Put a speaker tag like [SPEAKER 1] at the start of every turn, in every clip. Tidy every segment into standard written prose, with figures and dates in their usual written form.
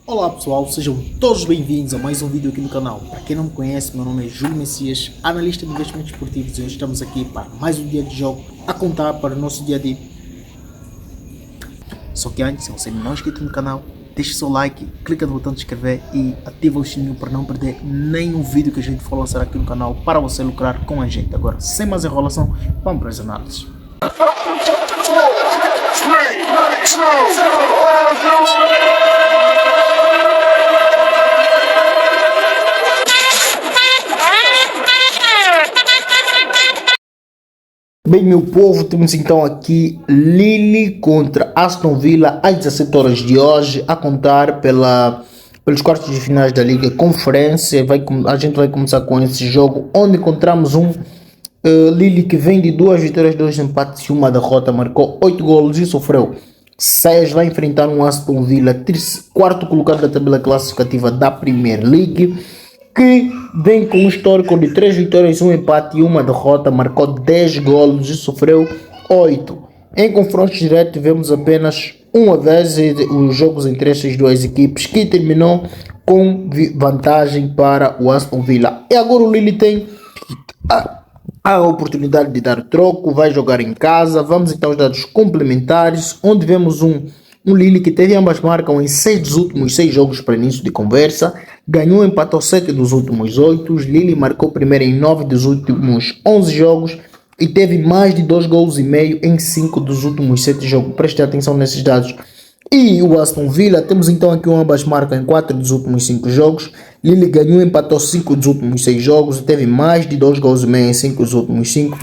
[SPEAKER 1] Olá pessoal, sejam todos bem-vindos a mais um vídeo aqui no canal. Para quem não me conhece, meu nome é Júlio Messias, analista de investimentos esportivos, e hoje estamos aqui para mais um dia de jogo a contar para o nosso dia de... Só que antes, se você não é inscrito no canal, deixe seu like, clica no botão de inscrever e ativa o sininho para não perder nenhum vídeo que a gente for lançar aqui no canal para você lucrar com a gente. Agora, sem mais enrolação, vamos para as análises. Bem, meu povo, temos então aqui Lille contra Aston Villa às 17 horas de hoje, a contar pelos quartos de finais da Liga Conferência. A gente vai começar com esse jogo, onde encontramos um Lille que vem de 2 vitórias, 2 empates e 1 derrota, marcou 8 golos e sofreu 6. Vai enfrentar um Aston Villa, quarto colocado da tabela classificativa da Premier League, que vem com um histórico de 3 vitórias, 1 empate e 1 derrota, marcou 10 golos e sofreu 8. Em confrontos diretos tivemos apenas uma vez os jogos entre essas duas equipes, que terminou com vantagem para o Aston Villa. E agora o Lille tem a oportunidade de dar troco, vai jogar em casa. Vamos então aos dados complementares, onde vemos um Lille que teve ambas marcam em 6 dos últimos 6 jogos para início de conversa, ganhou, empatou 7 dos últimos 8, Lille marcou primeiro em 9 dos últimos 11 jogos e teve mais de 2 gols e meio em 5 dos últimos 7 jogos. Preste atenção nesses dados. E o Aston Villa, temos então aqui ambas marcam em 4 dos últimos 5 jogos, Lille ganhou, empatou 5 dos últimos 6 jogos e teve mais de 2 gols e meio em 5 dos últimos 5.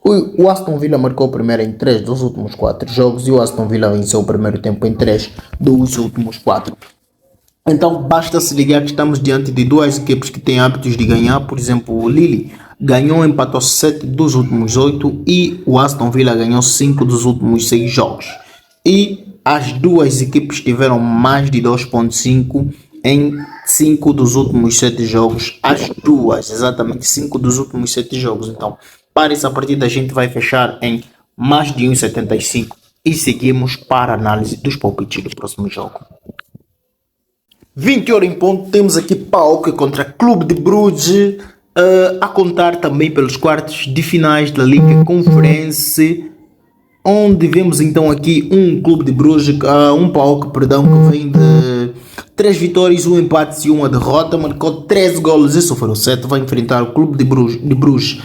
[SPEAKER 1] O Aston Villa marcou o primeiro em 3 dos últimos 4 jogos e o Aston Villa venceu o primeiro tempo em 3 dos últimos 4. Então basta se ligar que estamos diante de duas equipes que têm hábitos de ganhar. Por exemplo, o Lille ganhou, empatou 7 dos últimos 8 e o Aston Villa ganhou 5 dos últimos 6 jogos. E as duas equipes tiveram mais de 2.5 em 5 dos últimos 7 jogos. As duas, exatamente 5 dos últimos 7 jogos. Então, para essa partida a gente vai fechar em mais de 1,75 e seguimos para a análise dos palpites do próximo jogo. 20 horas em ponto, temos aqui PAOK contra Clube de Bruges, a contar também pelos quartos de finais da Liga Conferência, onde vemos então aqui um Clube de Bruges, um PAOK, perdão, que vem de 3 vitórias, 1 empate e 1 derrota, marcou 13 golos e sofreu 7. Vai enfrentar o Clube de Bruges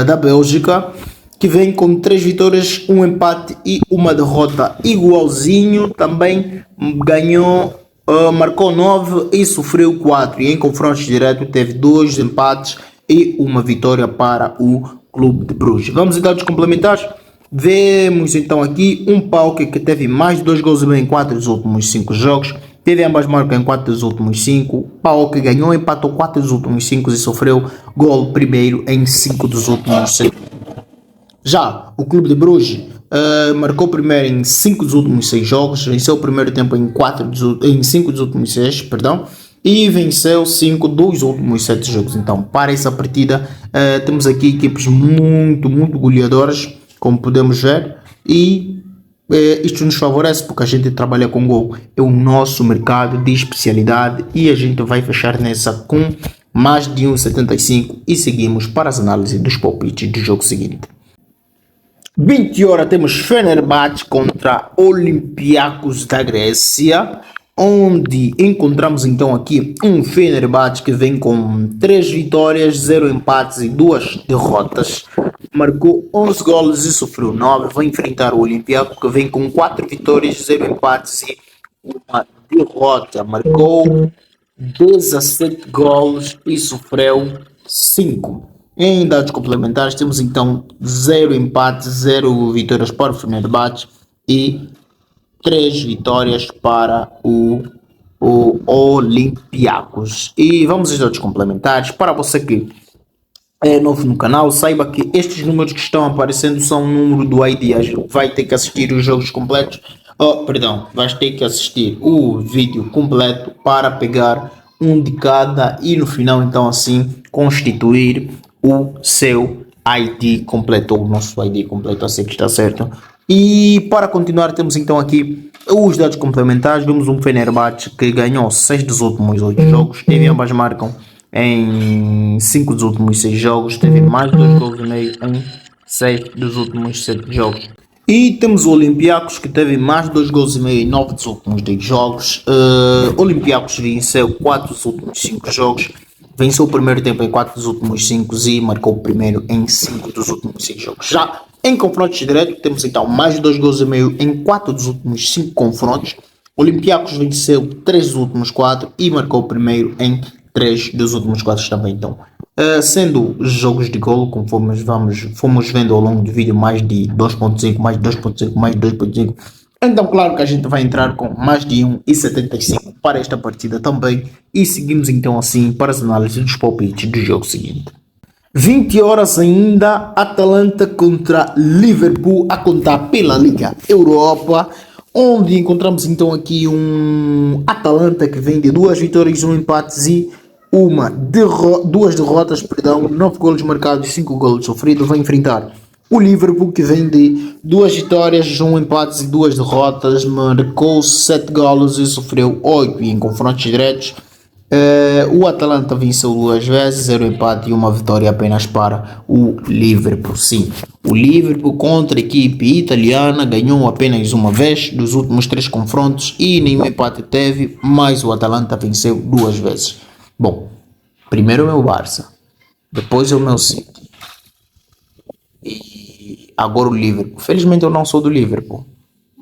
[SPEAKER 1] da Bélgica, que vem com 3 vitórias, 1 empate e 1 derrota, igualzinho, também ganhou, marcou 9 e sofreu 4. E em confrontos diretos teve 2 empates e 1 vitória para o Clube de Bruges. Vamos então aos complementares. Vemos então aqui um PAOK que teve mais de 2 gols e meio em 4 dos últimos 5 jogos. Teve ambas marcas em 4 dos últimos 5. PAOK ganhou, empatou 4 dos últimos 5 e sofreu gol primeiro em 5 dos últimos 6. Já o Clube de Bruges marcou primeiro em 5 dos últimos 6 jogos, venceu o primeiro tempo em 5 dos últimos 6, perdão, e venceu 5 dos últimos 7 jogos. Então, para essa partida, temos aqui equipes muito goleadoras, como podemos ver, e isto nos favorece porque a gente trabalha com gol, é o nosso mercado de especialidade e a gente vai fechar nessa com mais de 1,75 e seguimos para as análises dos palpites do jogo seguinte. 20 horas temos Fenerbahçe contra Olympiacos da Grécia, onde encontramos então aqui um Fenerbahçe que vem com 3 vitórias, 0 empates e 2 derrotas, marcou 11 golos e sofreu 9. Vai enfrentar o Olympiacos que vem com 4 vitórias, 0 empates e 1 derrota, marcou 17 golos e sofreu 5. Em dados complementares temos então 0 empates, 0 vitórias para o Fenerbahçe e 3 vitórias para o Olympiacos. E vamos aos dados complementares. Para você que é novo no canal, saiba que estes números que estão aparecendo são o número do ID. Vai ter que assistir os jogos completos. Vais ter que assistir o vídeo completo para pegar um de cada e no final então assim constituir o seu ID completo, ou o nosso ID completo, assim que está certo, E para continuar, temos então aqui os dados complementares. Vemos um Fenerbahçe que ganhou 6 dos últimos 8 jogos, teve ambas marcam em 5 dos últimos 6 jogos, teve mais 2 gols e meio em 6 dos últimos 7 jogos. E temos o Olympiacos que teve mais 2 gols e meio em 9 dos últimos 10 jogos. Olympiacos venceu 4 dos últimos 5 jogos. Venceu o primeiro tempo em 4 dos últimos 5 e marcou o primeiro em 5 dos últimos 6 jogos. Já em confrontos diretos, temos então mais 2 gols e meio em 4 dos últimos 5 confrontos. Olympiacos venceu 3 dos últimos 4 e marcou o primeiro em 3 dos últimos 4 também. Então, sendo jogos de gol, conforme fomos vendo ao longo do vídeo, mais de 2.5, mais de 2.5, mais de 2.5. Então, claro que a gente vai entrar com mais de 1,75 para esta partida também. E seguimos então assim para as análises dos palpites do jogo seguinte. 20 horas ainda, Atalanta contra Liverpool a contar pela Liga Europa, onde encontramos então aqui um Atalanta que vem de 2 vitórias, 1 empate e 2 derrotas, 9 golos marcados e 5 golos sofridos. Vai enfrentar o Liverpool que vem de 2 vitórias, 1 empate e 2 derrotas, marcou 7 golos e sofreu 8 em confrontos diretos. O Atalanta venceu 2 vezes, 0 empate e 1 vitória apenas para o Liverpool. Sim, o Liverpool contra a equipe italiana ganhou apenas uma vez dos últimos 3 confrontos e nenhum empate teve, mas o Atalanta venceu 2 vezes. Bom, primeiro é o meu Barça, depois é o meu City e agora o Liverpool. Felizmente eu não sou do Liverpool,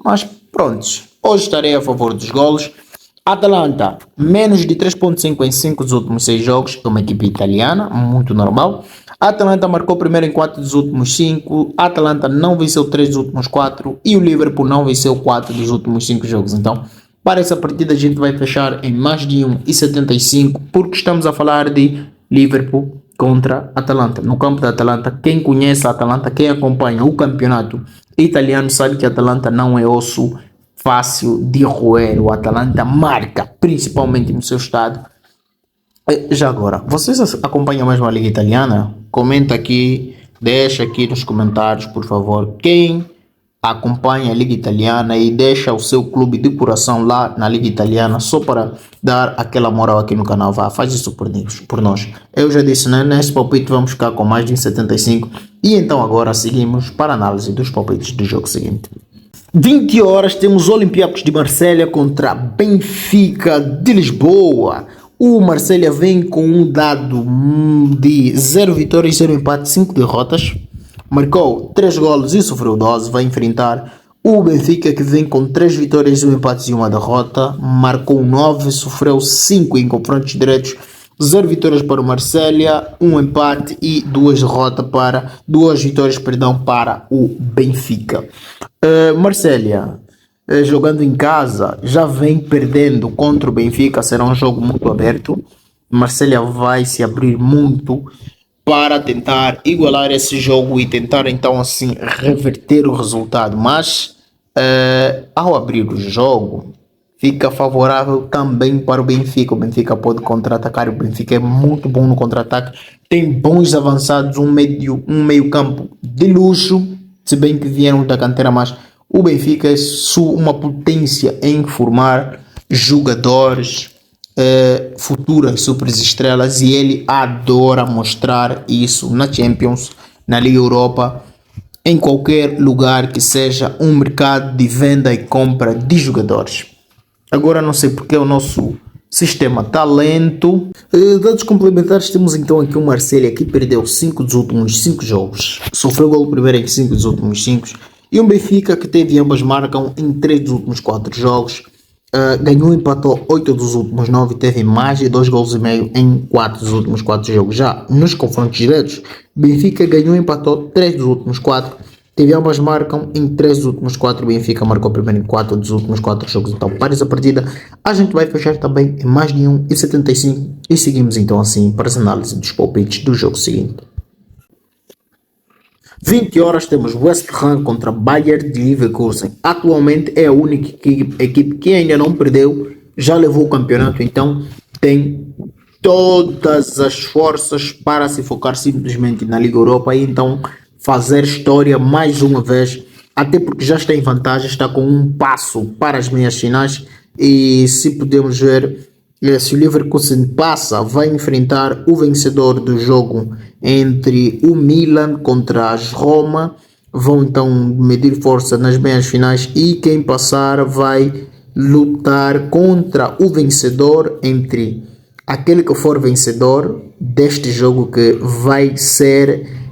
[SPEAKER 1] mas prontos, hoje estarei a favor dos golos. Atalanta, menos de 3.5 em 5 dos últimos 6 jogos, é uma equipe italiana, muito normal. Atalanta marcou primeiro em 4 dos últimos 5, Atalanta não venceu 3 dos últimos 4 e o Liverpool não venceu 4 dos últimos 5 jogos. Então, para essa partida a gente vai fechar em mais de 1,75 porque estamos a falar de Liverpool contra Atalanta. No campo da Atalanta, quem conhece a Atalanta, quem acompanha o campeonato italiano sabe que a Atalanta não é osso fácil de roer. O Atalanta marca, principalmente no seu estado. Já agora, vocês acompanham mesmo a Liga Italiana? Comenta aqui, deixa aqui nos comentários, por favor, quem acompanha a Liga Italiana e deixa o seu clube de coração lá na Liga Italiana, só para dar aquela moral aqui no canal. Vá, faz isso por nós. Eu já disse, né? Nesse palpite vamos ficar com mais de 75 e então agora seguimos para a análise dos palpites do jogo seguinte. 20 horas temos Olympiacos de Marselha contra Benfica de Lisboa. O Marselha vem com um dado de 0 vitórias, 0 empates, 5 derrotas. Marcou 3 golos e sofreu 12. Vai enfrentar o Benfica que vem com 3 vitórias, 1 empate e 1 derrota. Marcou 9, sofreu 5 em confrontos diretos. 0 vitórias para o Marselha, 1 empate e 2 vitórias para o Benfica. Marselha, jogando em casa, já vem perdendo contra o Benfica, será um jogo muito aberto. Marselha vai se abrir muito para tentar igualar esse jogo e tentar então assim reverter o resultado, mas ao abrir o jogo fica favorável também para o Benfica. O Benfica pode contra-atacar, o Benfica é muito bom no contra-ataque, tem bons avançados, um meio campo de luxo, se bem que vieram da canteira, mas o Benfica é uma potência em formar jogadores, futuras superestrelas, e ele adora mostrar isso na Champions, na Liga Europa, em qualquer lugar que seja um mercado de venda e compra de jogadores. Agora não sei porque o nosso sistema está lento. Dados complementares, temos então aqui o Marselha que perdeu 5 dos últimos 5 jogos. Sofreu gol primeiro em 5 dos últimos 5. E um Benfica que teve ambas marcam em 3 dos últimos 4 jogos. Ganhou e empatou 8 dos últimos 9 e teve mais de 2 gols e meio em 4 dos últimos 4 jogos. Já nos confrontos diretos, Benfica ganhou e empatou 3 dos últimos 4. Teve ambas marcam em 3 dos últimos 4. Benfica marcou primeiro em 4 dos últimos 4 jogos. Então, para essa partida, a gente vai fechar também em mais de 1,75 e seguimos então assim para as análises dos palpites do jogo seguinte. 20 horas temos West Ham contra Bayern de Leverkusen. Atualmente é a única equipe que ainda não perdeu, já levou o campeonato, então tem todas as forças para se focar simplesmente na Liga Europa e então fazer história mais uma vez até porque já está em vantagem, está com um passo para as meias finais. E se podemos ver, se o Leverkusen passa, vai enfrentar o vencedor do jogo entre o Milan contra as Roma. Vão então medir força nas meias finais e quem passar vai lutar contra o vencedor entre aquele que for vencedor deste jogo, que vai ser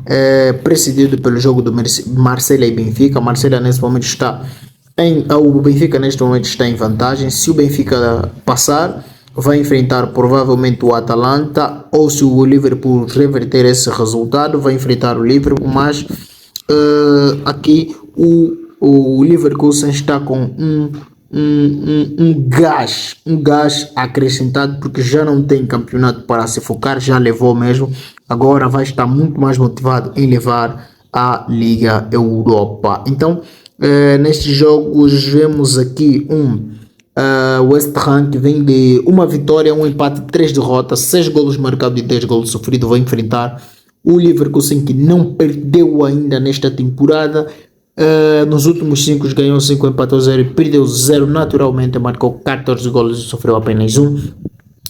[SPEAKER 1] precedido pelo jogo do Marselha e Benfica. Marselha nesse momento está o Benfica neste momento está em vantagem. Se o Benfica passar, vai enfrentar provavelmente o Atalanta, ou se o Liverpool reverter esse resultado, vai enfrentar o Liverpool, mas aqui o Leverkusen está com um gás acrescentado, porque já não tem campeonato para se focar, já levou mesmo, agora vai estar muito mais motivado em levar a Liga Europa. Então, nestes jogos vemos aqui West Ham, que vem de uma vitória, um empate, 3 derrotas, 6 golos marcados e 10 golos sofridos, vai enfrentar o Leverkusen, que não perdeu ainda nesta temporada. Nos últimos 5 ganhou 5, empatou 0 e perdeu 0 naturalmente, marcou 14 golos e sofreu apenas 1.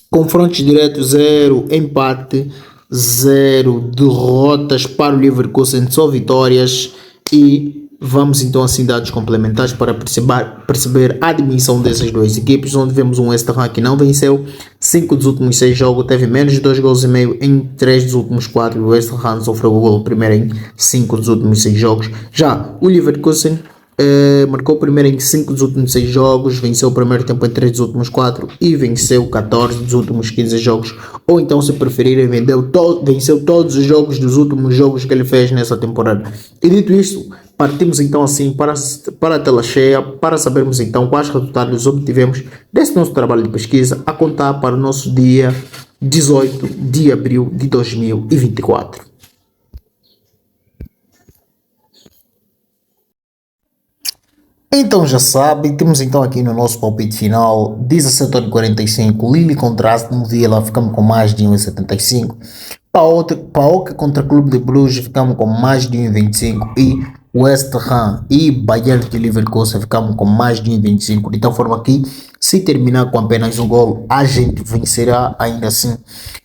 [SPEAKER 1] Confrontos diretos, 0 empate, 0 derrotas para o Leverkusen, só vitórias. E vamos então assim dados complementares para perceber a dimensão dessas duas equipes, onde vemos um West Ham que não venceu 5 dos últimos 6 jogos, teve menos de 2 gols e meio em 3 dos últimos 4, o West Ham sofreu o gol primeiro em 5 dos últimos 6 jogos. Já o Leverkusen marcou o primeiro em 5 dos últimos 6 jogos, venceu o primeiro tempo em 3 dos últimos 4 e venceu 14 dos últimos 15 jogos, ou então, se preferirem, venceu todos os jogos dos últimos jogos que ele fez nessa temporada. E dito isto, partimos então assim para a tela cheia, para sabermos então quais resultados obtivemos desse nosso trabalho de pesquisa, a contar para o nosso dia 18 de abril de 2024. Então já sabe, temos então aqui no nosso palpite final 17,45, Lille contra Aston Villa, ficamos com mais de 1,75. PAOK contra Clube de Bruges, ficamos com mais de 1,25. E West Ham e Bayern de Leverkusen, ficamos com mais de 1,25. De tal forma que, se terminar com apenas um gol, a gente vencerá ainda assim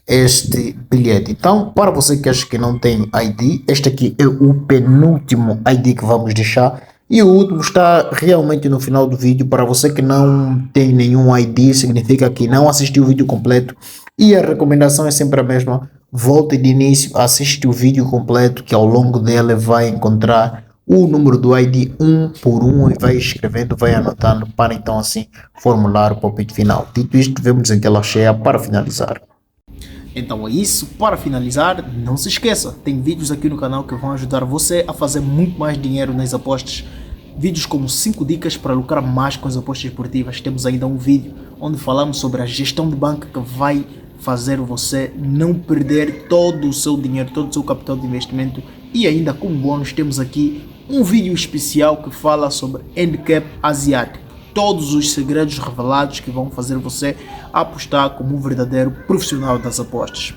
[SPEAKER 1] este bilhete. Então, para você que acha que não tem ID, este aqui é o penúltimo ID que vamos deixar. E o último está realmente no final do vídeo. Para você que não tem nenhum ID, significa que não assistiu o vídeo completo. E a recomendação é sempre a mesma. Volte de início, assiste o vídeo completo, que ao longo dele vai encontrar o número do ID um por um, e vai escrevendo, vai anotando, para então assim formular o palpite final. Dito isto, vemos em tela cheia para finalizar. Então é isso, para finalizar, não se esqueça, tem vídeos aqui no canal que vão ajudar você a fazer muito mais dinheiro nas apostas. Vídeos como 5 dicas para lucrar mais com as apostas esportivas. Temos ainda um vídeo onde falamos sobre a gestão de banca, que vai fazer você não perder todo o seu dinheiro, todo o seu capital de investimento. E ainda como bônus temos aqui um vídeo especial que fala sobre handicap asiático. Todos os segredos revelados que vão fazer você apostar como um verdadeiro profissional das apostas.